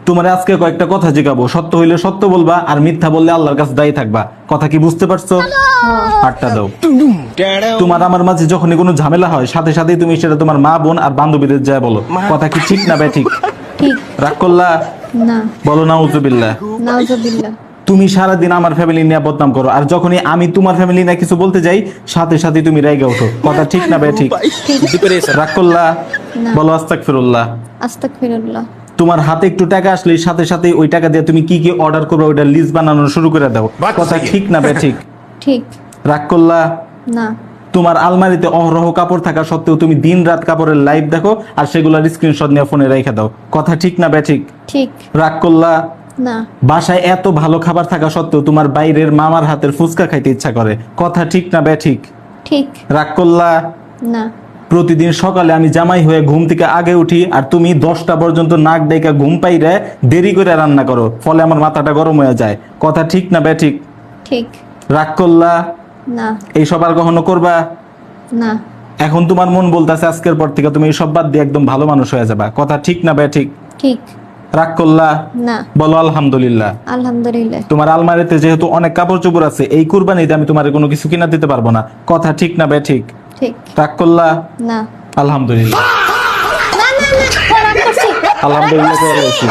তোমার আজকে কয়েকটা কথা জিজ্ঞাবো, সত্য হইলে সত্য বলবা, আর মিথ্যা বললে আল্লাহর কাছে দায়ী থাকবা। কথা কি বুঝতে পারছো? হাতটা দাও। তোমার আমার মাঝে যখনই কোনো ঝামেলা হয়, সাথে সাথেই তুমি সেটা তোমার মা, বোন আর বান্ধবীদের যায় বলো। কথা কি ঠিক না ঠিক? ঠিক। রাগ করলা? না। বলো নাউজুবিল্লাহ। নাউজুবিল্লাহ। তুমি সারাদিন আমার ফ্যামিলি নিয়ে বদনাম করো, আর যখনই আমি তোমার ফ্যামিলি নিয়ে কিছু বলতে যাই, সাথে সাথে তুমি রেগে ওঠো। কথা ঠিক না ঠিক? রাগ করলা? না। বলো আস্তাগফিরুল্লাহ। আস্তাগফিরুল্লাহ। তোমার হাতে একটু টাকা আসলে সাথে সাথে ওই টাকা দিয়ে তুমি কি কি অর্ডার করবে ওইটা লিস্ট বানানো শুরু করে দাও। কথা ঠিক না ঠিক? ঠিক। রাগ করলা? না। তোমার আলমারিতে অহরহ কাপড় থাকা সত্ত্বেও তুমি দিন রাত কাপড়ের লাইভ দেখো, আর সেগুলোর স্ক্রিনশট নিয়ে ফোনে রেখে দাও। কথা ঠিক না ঠিক? ঠিক। রাগ করলা? না। বাসায় এত ভালো খাবার থাকা সত্ত্বেও তোমার বাইরের মামার হাতের ফুচকা খাইতে ইচ্ছা করে। কথা ঠিক না ঠিক? ঠিক। রাগ করলা? না। প্রতিদিন সকালে আমি জামাই হয়ে ঘুম থেকে আগে উঠি, আর তুমি 10টা পর্যন্ত নাক ডেকে ঘুম পাইরে দেরি করে রান্না করো, ফলে আমার মাথাটা গরম হয়ে যায়। কথা ঠিক না ঠিক? ঠিক। রাগ করলা? না। এইসব আর কখনো করবা না। এখন তোমার মন বলতেছে আজকের পর থেকে তুমি এইসব বাদ দিয়ে একদম ভালো মানুষ হয়ে যাবা। কথা ঠিক না ঠিক? ঠিক। রাগ করলা? না। বলো আলহামদুলিল্লাহ। আলহামদুলিল্লাহ। তোমার আলমারিতে যেহেতু অনেক কাপড় চোপড় আছে, এই কুরবানিতে আমি তোমার কোনো কিছু কিনা দিতে পারবো না। কথা ঠিক না ঠিক? ঠিক। রাগ করলা? না। আলহামদুলিল্লাহ। না না না রাগ করছি। আলহামদুলিল্লাহ করে আছি।